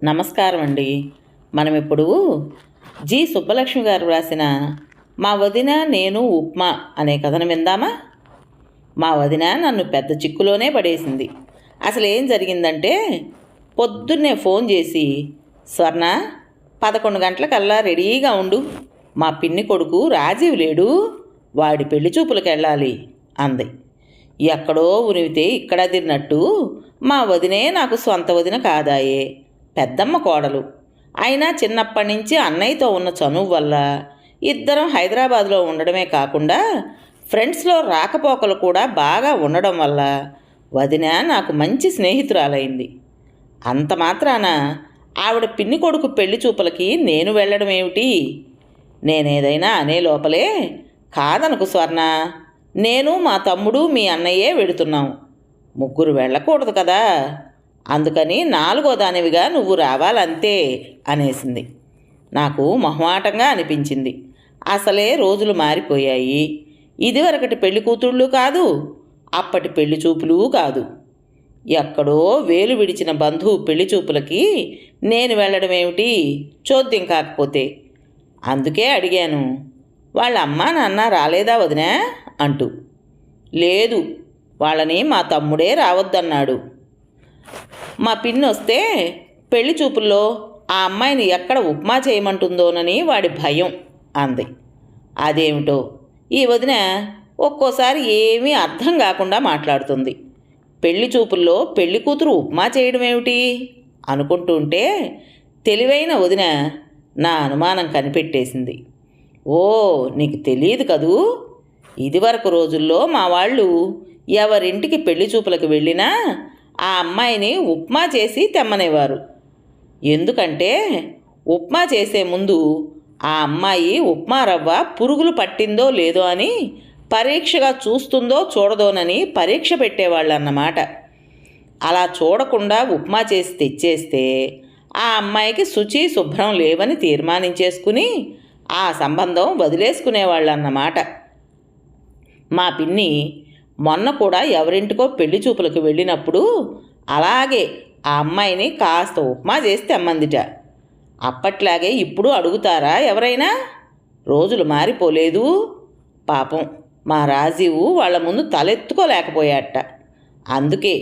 నమస్కారం అండి. మనం ఇప్పుడు జి సుబ్బలక్ష్మి గారు రాసిన మా వదిన నేను ఉప్మా అనే కథను విందామా? మా వదిన నన్ను పెద్ద చిక్కులోనే పడేసింది. అసలు ఏం జరిగిందంటే, పొద్దున్నే ఫోన్ చేసి, స్వర్ణ 11 గంటలకల్లా రెడీగా ఉండు, మా పిన్ని కొడుకు రాజీవ్ లేడు, వాడి పెళ్లి చూపులకు వెళ్ళాలి అంది. ఎక్కడో ఉనివితే ఇక్కడ తిన్నట్టు మా వదినే నాకు సొంత వదిన కాదాయే, పెద్దమ్మ కోడలు. అయినా చిన్నప్పటి నుంచి అన్నయ్యతో ఉన్న చనువు వల్ల ఇద్దరం హైదరాబాద్లో ఉండడమే కాకుండా ఫ్రెండ్స్లో రాకపోకలు కూడా బాగా ఉండడం వల్ల వదిన నాకు మంచి స్నేహితురాలైంది. అంత మాత్రాన ఆవిడ పిన్ని కొడుకు పెళ్లి చూపులకి నేను వెళ్ళడం ఏమిటి? నేనేదైనా అనే లోపలే, కాదనకు స్వర్ణ, నేను మా తమ్ముడు మీ అన్నయ్యే వెడుతున్నాం, ముగ్గురు వెళ్ళకూడదు కదా, అందుకని 4వ దానివిగా నువ్వు రావాలంతే అనేసింది. నాకు మొహమాటంగా అనిపించింది. అసలే రోజులు మారిపోయాయి. ఇదివరకటి పెళ్లి కూతుళ్ళు కాదు, అప్పటి పెళ్లి చూపులు కాదు. ఎక్కడో వేలు విడిచిన బంధువు పెళ్లి చూపులకి నేను వెళ్ళడం ఏమిటి, చోద్యం కాకపోతే? అందుకే అడిగాను, వాళ్ళ అమ్మా నాన్న రాలేదా వదినా అంటూ. లేదు, వాళ్ళని మా తమ్ముడే రావద్దన్నాడు. మా పిన్ని వస్తే పెళ్లి చూపుల్లో ఆ అమ్మాయిని ఎక్కడ ఉప్మా చేయమంటుందోనని వాడి భయం అంది. అదేమిటో ఈ వదిన ఒక్కోసారి ఏమీ అర్థం కాకుండా మాట్లాడుతుంది. పెళ్లి చూపుల్లో పెళ్లి కూతురు ఉప్మా చేయడం ఏమిటి అనుకుంటుంటే తెలివైన వదిన నా అనుమానం కనిపెట్టేసింది. ఓ, నీకు తెలియదు కదూ, ఇదివరకు రోజుల్లో మా వాళ్ళు ఎవరింటికి పెళ్లి చూపులకు వెళ్ళినా ఆ అమ్మాయిని ఉప్మా చేసి తెమ్మనేవారు. ఎందుకంటే ఉప్మా చేసే ముందు ఆ అమ్మాయి ఉప్మా రవ్వ పురుగులు పట్టిందో లేదో అని పరీక్షగా చూస్తుందో చూడదోనని పరీక్ష పెట్టేవాళ్ళన్నమాట. అలా చూడకుండా ఉప్మా చేసి తెచ్చేస్తే ఆ అమ్మాయికి శుచి శుభ్రం లేవని తీర్మానించేసుకుని ఆ సంబంధం వదిలేసుకునేవాళ్ళన్నమాట. మా పిన్ని మొన్న కూడా ఎవరింటికో పెళ్లి చూపులకు వెళ్ళినప్పుడు అలాగే ఆ అమ్మాయిని కాస్త ఉప్మా చేసి తెమ్మందిట. అప్పట్లాగే ఇప్పుడు అడుగుతారా ఎవరైనా? రోజులు మారిపోలేదు. పాపం మా రాజీవు వాళ్ళ ముందు తలెత్తుకోలేకపోయాట. అందుకే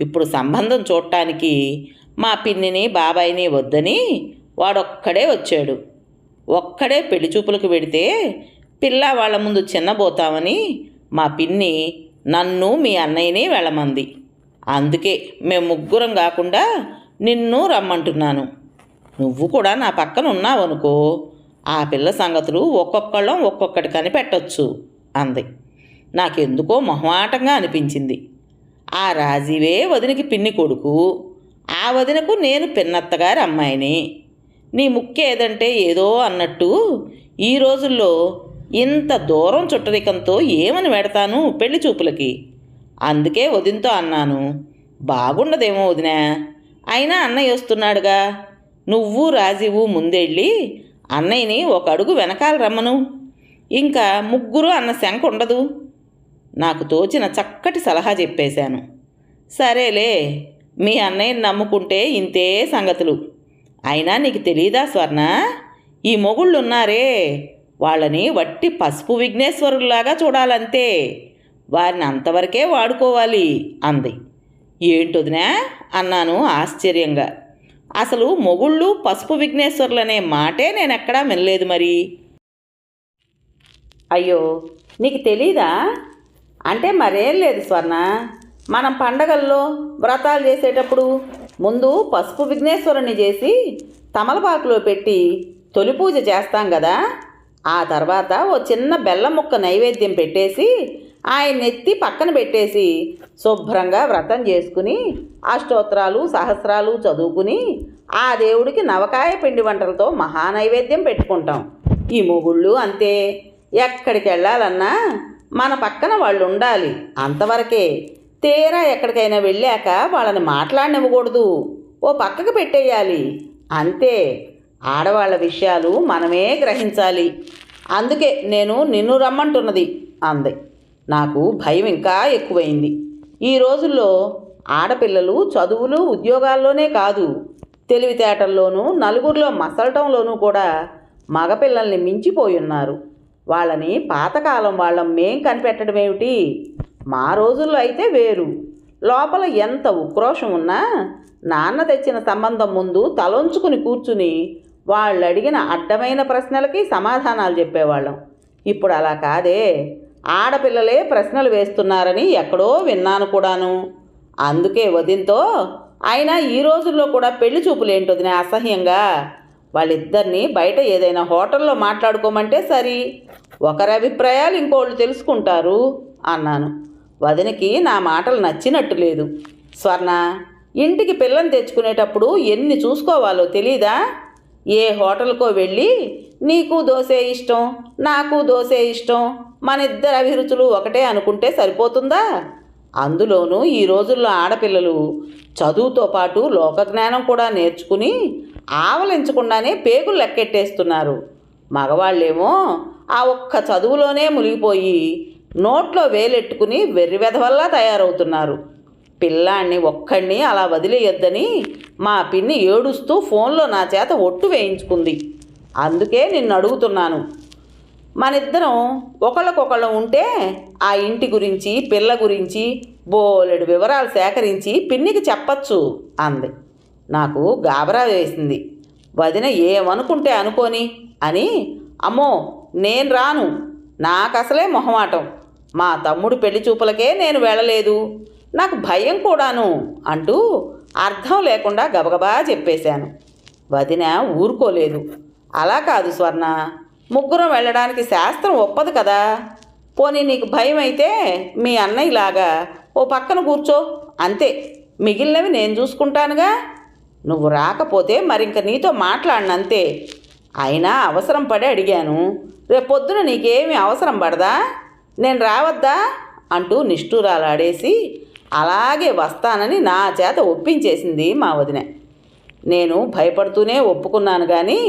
ఇప్పుడు సంబంధం చూడటానికి మా పిన్నిని బాబాయిని వద్దని వాడొక్కడే వచ్చాడు. ఒక్కడే పెళ్లి చూపులకు వెడితే పిల్ల వాళ్ళ ముందు చిన్నబోతామని మా పిన్ని నన్ను మీ అన్నయ్యని వెళ్ళమంది. అందుకే మేము ముగ్గురం కాకుండా నిన్ను రమ్మంటున్నాను. నువ్వు కూడా నా పక్కన ఉన్నావనుకో, ఆ పిల్ల సంగతులు ఒక్కొక్కళ్ళం ఒక్కొక్కటి కనిపెట్టచ్చు అంది. నాకెందుకో మొహమాటంగా అనిపించింది. ఆ రాజీవే వదినకి పిన్ని కొడుకు, ఆ వదినకు నేను పిన్నత్తగారి అమ్మాయిని. నీ ముక్కేదంటే ఏదో అన్నట్టు ఈ రోజుల్లో ఇంత దూరం చుట్టరికంతో ఏమని పెడతాను పెళ్లి చూపులకి? అందుకే వదినతో అన్నాను, బాగుండదేమో వదినా, అయినా అన్నయ్య వస్తున్నాడుగా, నువ్వు రాజీవు ముందెళ్ళి అన్నయ్యని ఒక అడుగు వెనకాల రమ్మను, ఇంకా ముగ్గురు అన్న శంక ఉండదు. నాకు తోచిన చక్కటి సలహా చెప్పేశాను. సరేలే, మీ అన్నయ్యని నమ్ముకుంటే ఇంతే సంగతులు. అయినా నీకు తెలీదా స్వర్ణ, ఈ మొగుళ్ళున్నారే వాళ్ళని వట్టి పసుపు విఘ్నేశ్వరులాగా చూడాలంతే, వారిని అంతవరకే వాడుకోవాలి అంది. ఏంటొదినా అన్నాను ఆశ్చర్యంగా. అసలు మొగుళ్ళు పసుపు విఘ్నేశ్వరులనే మాటే నేనెక్కడా వినలేదు మరి. అయ్యో, నీకు తెలీదా? అంటే మరేం లేదు స్వర్ణ, మనం పండగల్లో వ్రతాలు చేసేటప్పుడు ముందు పసుపు విఘ్నేశ్వరుని చేసి తమలపాకులో పెట్టి తొలి పూజ చేస్తాం కదా, ఆ తర్వాత ఓ చిన్న బెల్లం ముక్క నైవేద్యం పెట్టేసి ఆయన ఎత్తి పక్కన పెట్టేసి శుభ్రంగా వ్రతం చేసుకుని అష్టోత్తరాలు సహస్రాలు చదువుకుని ఆ దేవుడికి నవకాయ పిండి వంటలతో మహానైవేద్యం పెట్టుకుంటాం. ఈ మొగుళ్ళు అంతే, ఎక్కడికి వెళ్ళాలన్నా మన పక్కన వాళ్ళు ఉండాలి, అంతవరకే. తీరా ఎక్కడికైనా వెళ్ళాక వాళ్ళని మాట్లాడనివ్వకూడదు, ఓ పక్కకు పెట్టేయాలి, అంతే. ఆడవాళ్ళ విషయాలు మనమే గ్రహించాలి. అందుకే నేను నిన్ను రమ్మంటున్నది అంది. నాకు భయం ఇంకా ఎక్కువైంది. ఈ రోజుల్లో ఆడపిల్లలు చదువులు ఉద్యోగాల్లోనే కాదు, తెలివితేటల్లోనూ నలుగురిలో మసలటంలోనూ కూడా మగపిల్లల్ని మించిపోయి ఉన్నారు. వాళ్ళని పాతకాలం వాళ్ళం మేం కనిపెట్టడమేమిటి? మా రోజుల్లో అయితే వేరు. లోపల ఎంత ఉక్రోషం ఉన్నా నాన్న తెచ్చిన సంబంధం ముందు తలొంచుకుని కూర్చుని వాళ్ళు అడిగిన అడ్డమైన ప్రశ్నలకి సమాధానాలు చెప్పేవాళ్ళం. ఇప్పుడు అలా కాదే. ఆడపిల్లలే ప్రశ్నలు వేస్తున్నారని ఎక్కడో విన్నాను కూడాను. అందుకే వదినతో, అయినా ఈ రోజుల్లో కూడా పెళ్లి చూపులేంటి వదిన అసహ్యంగా? వాళ్ళిద్దరినీ బయట ఏదైనా హోటల్లో మాట్లాడుకోమంటే సరి, ఒకరి అభిప్రాయాలు ఇంకోళ్ళు తెలుసుకుంటారు అన్నాను. వదినకి నా మాటలు నచ్చినట్టు లేదు. స్వర్ణ, ఇంటికి పిల్లని తెచ్చుకునేటప్పుడు ఎన్ని చూసుకోవాలో తెలీదా? ఏ హోటల్కో వెళ్ళి నీకు దోసే ఇష్టం, నాకు దోసే ఇష్టం, మన ఇద్దరి అభిరుచులు ఒకటే అనుకుంటే సరిపోతుందా? అందులోనూ ఈ రోజుల్లో ఆడపిల్లలు చదువుతో పాటు లోకజ్ఞానం కూడా నేర్చుకుని ఆవలించకుండానే పేగులు లెక్కెట్టేస్తున్నారు. మగవాళ్ళేమో ఆ ఒక్క చదువులోనే మునిగిపోయి నోట్లో వేలెట్టుకుని వెర్రివెధవల్లా తయారవుతున్నారు. పిల్లాన్ని ఒక్కడిని అలా వదిలేయొద్దని మా పిన్ని ఏడుస్తూ ఫోన్లో నా చేత ఒట్టు వేయించుకుంది. అందుకే నిన్ను అడుగుతున్నాను. మనిద్దరం ఒకళ్ళకొకళ్ళం ఉంటే ఆ ఇంటి గురించి పిల్ల గురించి బోలెడు వివరాలు సేకరించి పిన్నికి చెప్పచ్చు అంది. నాకు గాబరా వేసింది. వదిన ఏమనుకుంటే అనుకోని అని. అమ్మో, నేను రాను, నాకసలే మొహమాటం, మా తమ్ముడు పెళ్లి చూపులకే నేను వెళ్ళలేదు, నాకు భయం కూడాను అంటూ అర్థం లేకుండా గబగబా చెప్పేశాను. వదిన ఊరుకోలేదు. అలా కాదు స్వర్ణ, ముగ్గురం వెళ్ళడానికి శాస్త్రం ఒప్పదు కదా. పోనీ నీకు భయం అయితే మీ అన్నయ్యలాగా ఓ పక్కన కూర్చో, అంతే, మిగిలినవి నేను చూసుకుంటానుగా. నువ్వు రాకపోతే మరింక నీతో మాట్లాడనంతే. అయినా అవసరం పడి అడిగాను. రేపొద్దున నీకేమీ అవసరం పడదా? నేను రావద్దా అంటూ నిష్ఠూరాలాడేసి అలాగే వస్తానని నా చేత ఒప్పించేసింది మా వదిన. నేను భయపడుతూనే ఒప్పుకున్నాను కానీ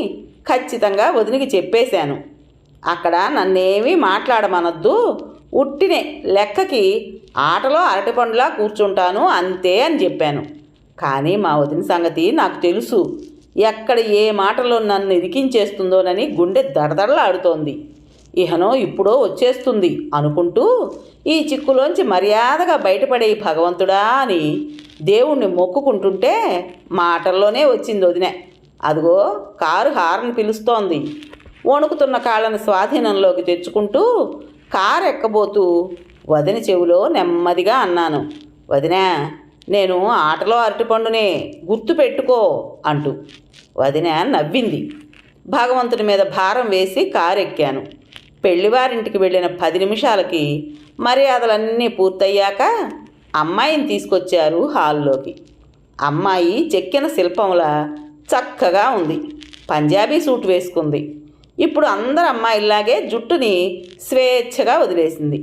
ఖచ్చితంగా వదినికి చెప్పేశాను. అక్కడ నన్నేమీ మాట్లాడమనొద్దు, ఉట్టినే లెక్కకి ఆటలో అరటిపండులా కూర్చుంటాను అంతే అని చెప్పాను. కానీ మా వదిన సంగతి నాకు తెలుసు. ఎక్కడ ఏ మాటలో నన్ను ఇరికించేస్తుందోనని గుండె దడదడలాడుతోంది. ఇహనో ఇప్పుడో వచ్చేస్తుంది అనుకుంటూ ఈ చిక్కులోంచి మర్యాదగా బయటపడే భగవంతుడా అని దేవుణ్ణి మొక్కుకుంటుంటే మాటల్లోనే వచ్చింది వదిన. అదిగో కారు హార్న్ పిలుస్తోంది. వణుకుతున్న కాళ్ళని స్వాధీనంలోకి తెచ్చుకుంటూ కారు ఎక్కబోతూ వదిన చెవిలో నెమ్మదిగా అన్నాను, వదిన, నేను ఆటలో అరటిపండునే, గుర్తు పెట్టుకో అంటూ. వదిన నవ్వింది. భగవంతుడి మీద భారం వేసి కారు ఎక్కాను. పెళ్లివారింటికి వెళ్ళిన 10 నిమిషాలకి మర్యాదలన్నీ పూర్తయ్యాక అమ్మాయిని తీసుకొచ్చారు హాల్లోకి. అమ్మాయి చెక్కిన శిల్పంలా చక్కగా ఉంది. పంజాబీ సూట్ వేసుకుంది. ఇప్పుడు అందరు అమ్మాయిల్లాగే జుట్టుని స్వేచ్ఛగా వదిలేసింది.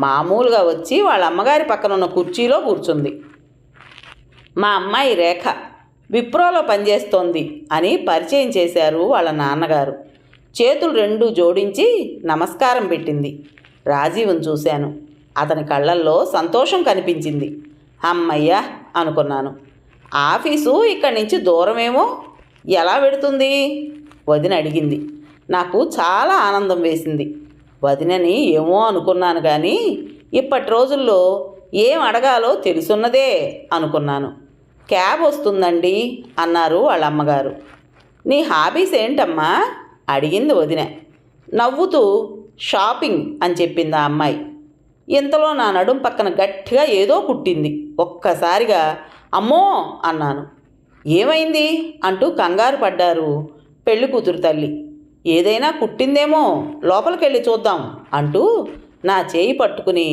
మామూలుగా వచ్చి వాళ్ళ అమ్మగారి పక్కన ఉన్న కుర్చీలో కూర్చుంది. మా అమ్మాయి రేఖ విప్రోలో పనిచేస్తోంది అని పరిచయం చేశారు వాళ్ళ నాన్నగారు. చేతులు 2 జోడించి నమస్కారం పెట్టింది. రాజీవ్ని చూశాను. అతని కళ్ళల్లో సంతోషం కనిపించింది. అమ్మయ్యా అనుకున్నాను. ఆఫీసు ఇక్కడి నుంచి దూరమేమో, ఎలా పెడుతుంది వదిన అడిగింది. నాకు చాలా ఆనందం వేసింది. వదినని ఏమో అనుకున్నాను కానీ ఇప్పటి రోజుల్లో ఏం అడగాలో తెలుసున్నదే అనుకున్నాను. క్యాబ్ వస్తుందండి అన్నారు వాళ్ళ అమ్మగారు. నీ హాబీస్ ఏంటమ్మా అడిగింది వదిన. నవ్వుతూ షాపింగ్ అని చెప్పింది ఆ అమ్మాయి. ఇంతలో నా నడుం పక్కన గట్టిగా ఏదో కుట్టింది. ఒక్కసారిగా అమ్మో అన్నాను. ఏమైంది అంటూ కంగారు పడ్డారు పెళ్లి కూతురు తల్లి. ఏదైనా కుట్టిందేమో, లోపలికెళ్ళి చూద్దాం అంటూ నా చేయి పట్టుకుని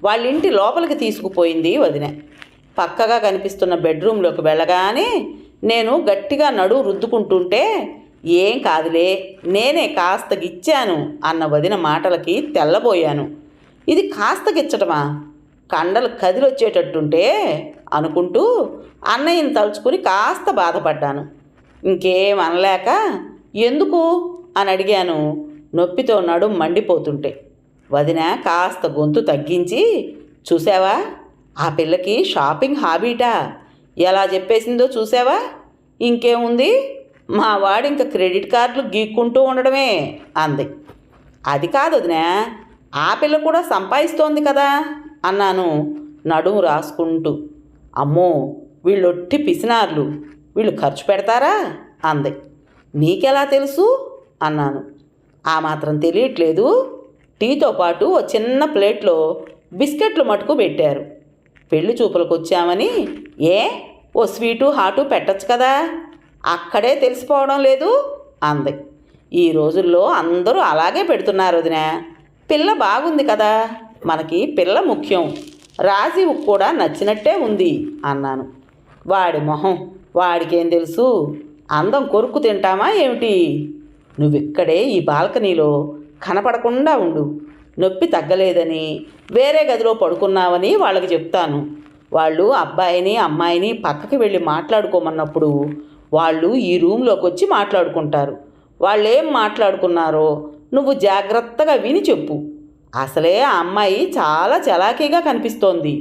వాళ్ళింటి లోపలికి తీసుకుపోయింది వదిన. పక్కగా కనిపిస్తున్న బెడ్రూమ్లోకి వెళ్ళగానే నేను గట్టిగా నడుము రుద్దుకుంటుంటే ఏం కాదులే, నేనే కాస్త గిచ్చాను అన్న వదిన మాటలకి తెల్లబోయాను. ఇది కాస్త గిచ్చటమా? కండలు కదిలొచ్చేటట్టుంటే అనుకుంటూ అన్నయ్యని తలుచుకుని కాస్త బాధపడ్డాను. ఇంకేం అనలేక ఎందుకు అని అడిగాను, నొప్పితో నడుం మండిపోతుంటే. వదిన కాస్త గొంతు తగ్గించి, చూసావా, ఆ పిల్లకి షాపింగ్ హాబీటా, ఎలా చెప్పేసిందో చూసావా? ఇంకేముంది, మా వాడు ఇంక క్రెడిట్ కార్డులు గీక్కుంటూ ఉండడమే అంది. అది కాదు వదినా, ఆ పిల్ల కూడా సంపాదిస్తోంది కదా అన్నాను నడుము రాసుకుంటూ. అమ్మో, వీళ్ళొట్టి పిసినార్లు, వీళ్ళు ఖర్చు పెడతారా అంది. నీకెలా తెలుసు అన్నాను. ఆ మాత్రం తెలియట్లేదు. టీతో పాటు ఓ చిన్న ప్లేట్లో బిస్కెట్లు మటుకు పెట్టారు. పెళ్లి చూపులకు వచ్చామని ఓ స్వీటు హాటు పెట్టచ్చు కదా, అక్కడే తెలిసిపోవడం లేదు అంది. ఈ రోజుల్లో అందరూ అలాగే పెడుతున్నారు వదినా. పిల్ల బాగుంది కదా, మనకి పిల్ల ముఖ్యం. రాజీవ్ కూడా నచ్చినట్టే ఉంది అన్నాను. వాడి మొహం, వాడికేం తెలుసు, అందం కొరుక్కు తింటామా ఏమిటి? నువ్విక్కడే ఈ బాల్కనీలో కనపడకుండా ఉండు. నొప్పి తగ్గలేదని వేరే గదిలో పడుకున్నావని వాళ్ళకి చెప్తాను. వాళ్ళు అబ్బాయిని అమ్మాయిని పక్కకి వెళ్ళి మాట్లాడుకోమన్నప్పుడు వాళ్ళు ఈ రూమ్లోకి వచ్చి మాట్లాడుకుంటారు. వాళ్ళేం మాట్లాడుకున్నారో నువ్వు జాగ్రత్తగా విని చెప్పు. అసలే ఆ అమ్మాయి చాలా చలాకీగా కనిపిస్తోంది.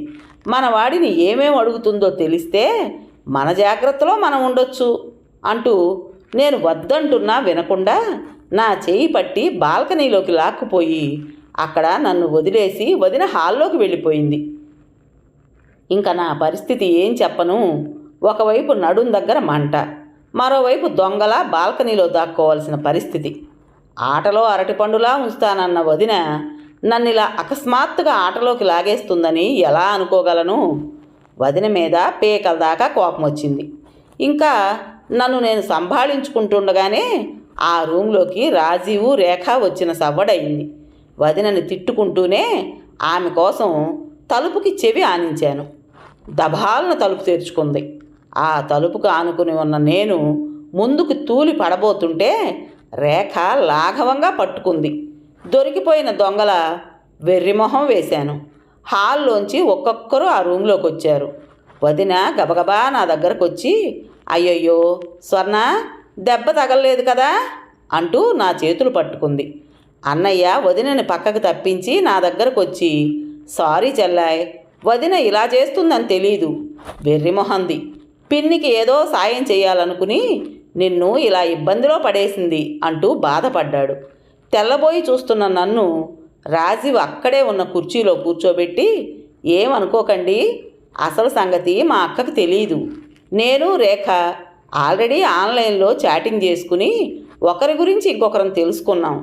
మన వాడిని ఏమేం అడుగుతుందో తెలిస్తే మన జాగ్రత్తలో మనం ఉండొచ్చు అంటూ నేను వద్దంటున్నా వినకుండా నా చేయి పట్టి బాల్కనీలోకి లాక్కుపోయి అక్కడ నన్ను వదిలేసి వదిన హాల్లోకి వెళ్ళిపోయింది. ఇంకా నా పరిస్థితి ఏం చెప్పను. ఒకవైపు నడుం దగ్గర మంట, మరోవైపు దొంగలా బాల్కనీలో దాక్కోవాల్సిన పరిస్థితి. ఆటలో అరటిపండులా ఉంచుతానన్న వదిన నన్నిలా అకస్మాత్తుగా ఆటలోకి లాగేస్తుందని ఎలా అనుకోగలను? వదిన మీద పేకల దాకా కోపం వచ్చింది. ఇంకా నన్ను నేను సంభాళించుకుంటుండగానే ఆ రూంలోకి రాజీవు, రేఖ వచ్చిన సవ్వడయింది. వదినని తిట్టుకుంటూనే ఆమె కోసం తలుపుకి చెవి ఆనించాను. దబాలను తలుపు తెరుచుకుంది. ఆ తలుపుకు ఆనుకుని ఉన్న నేను ముందుకు తూలి పడబోతుంటే రేఖ లాఘవంగా పట్టుకుంది. దొరికిపోయిన దొంగల వెర్రిమొహం వేశాను. హాల్లోంచి ఒక్కొక్కరు ఆ రూంలోకి వచ్చారు. వదిన గబగబా నా దగ్గరకు వచ్చి, అయ్యయ్యో స్వర్ణ, దెబ్బ తగలలేదు కదా అంటూ నా చేతులు పట్టుకుంది. అన్నయ్య వదినని పక్కకు తప్పించి నా దగ్గరకు వచ్చి, సారీ చెల్లాయ్, వదిన ఇలా చేస్తుందని తెలీదు, వెర్రిమొహంది, పిన్నికి ఏదో సాయం చేయాలనుకుని నిన్ను ఇలా ఇబ్బందిలో పడేసింది అంటూ బాధపడ్డాడు. తెల్లబోయి చూస్తున్న నన్ను రాజీవ్ అక్కడే ఉన్న కుర్చీలో కూర్చోబెట్టి, ఏమనుకోకండి, అసలు సంగతి మా అక్కకు తెలీదు. నేను రేఖ ఆల్రెడీ ఆన్లైన్లో చాటింగ్ చేసుకుని ఒకరి గురించి ఇంకొకరిని తెలుసుకున్నాం.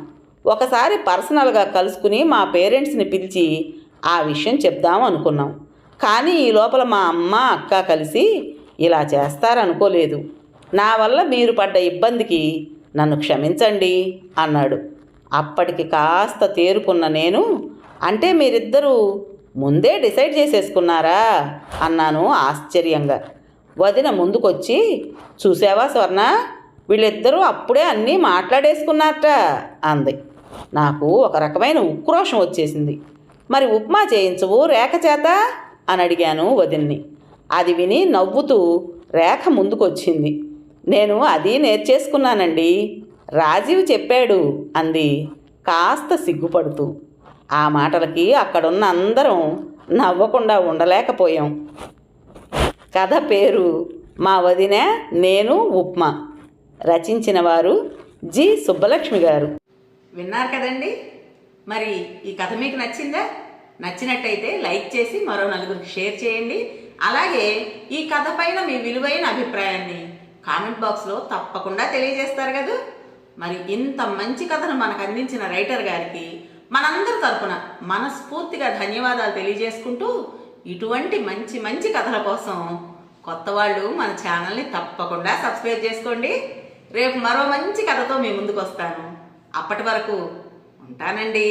ఒకసారి పర్సనల్గా కలుసుకుని మా పేరెంట్స్ని పిలిచి ఆ విషయం చెప్దాం అనుకున్నాం. కానీ ఈ లోపల మా అమ్మ అక్క కలిసి ఇలా చేస్తారనుకోలేదు. నా వల్ల మీరు పడ్డ ఇబ్బందికి నన్ను క్షమించండి అన్నాడు. అప్పటికి కాస్త తేరుకున్న నేను, అంటే మీరిద్దరూ ముందే డిసైడ్ చేసేసుకున్నారా అన్నాను ఆశ్చర్యంగా. వదిన ముందుకొచ్చి, చూసావా స్వర్ణ, వీళ్ళిద్దరూ అప్పుడే అన్నీ మాట్లాడేసుకున్నారట అంది. నాకు ఒక రకమైన ఉక్రోషం వచ్చేసింది. మరి ఉప్మా చేయించవు రేఖ చేత అని అడిగాను వదిన్ని. అది విని నవ్వుతూ రేఖ ముందుకొచ్చింది. నేను అది నేర్చేసుకున్నానండి, రాజీవ్ చెప్పాడు అంది కాస్త సిగ్గుపడుతూ. ఆ మాటలకి అక్కడున్న అందరం నవ్వకుండా ఉండలేకపోయాం. కథ పేరు మా వదిన నేను ఉప్మా. రచించిన వారు జి సుబ్బలక్ష్మి గారు. విన్నారు కదండి. మరి ఈ కథ మీకు నచ్చిందా? నచ్చినట్టయితే లైక్ చేసి మరో నలుగురికి షేర్ చేయండి. అలాగే ఈ కథ పైన మీ విలువైన అభిప్రాయాన్ని కామెంట్ బాక్స్లో తప్పకుండా తెలియజేస్తారు కదా. మరి ఇంత మంచి కథను మనకు అందించిన రైటర్ గారికి మనందరి తరపున మనస్ఫూర్తిగా ధన్యవాదాలు తెలియజేసుకుంటూ, ఇటువంటి మంచి మంచి కథల కోసం కొత్త వాళ్ళు మన ఛానల్ని తప్పకుండా సబ్స్క్రైబ్ చేసుకోండి. రేపు మరో మంచి కథతో మీ ముందుకు వస్తాను. అప్పటి వరకు ఉంటానండి.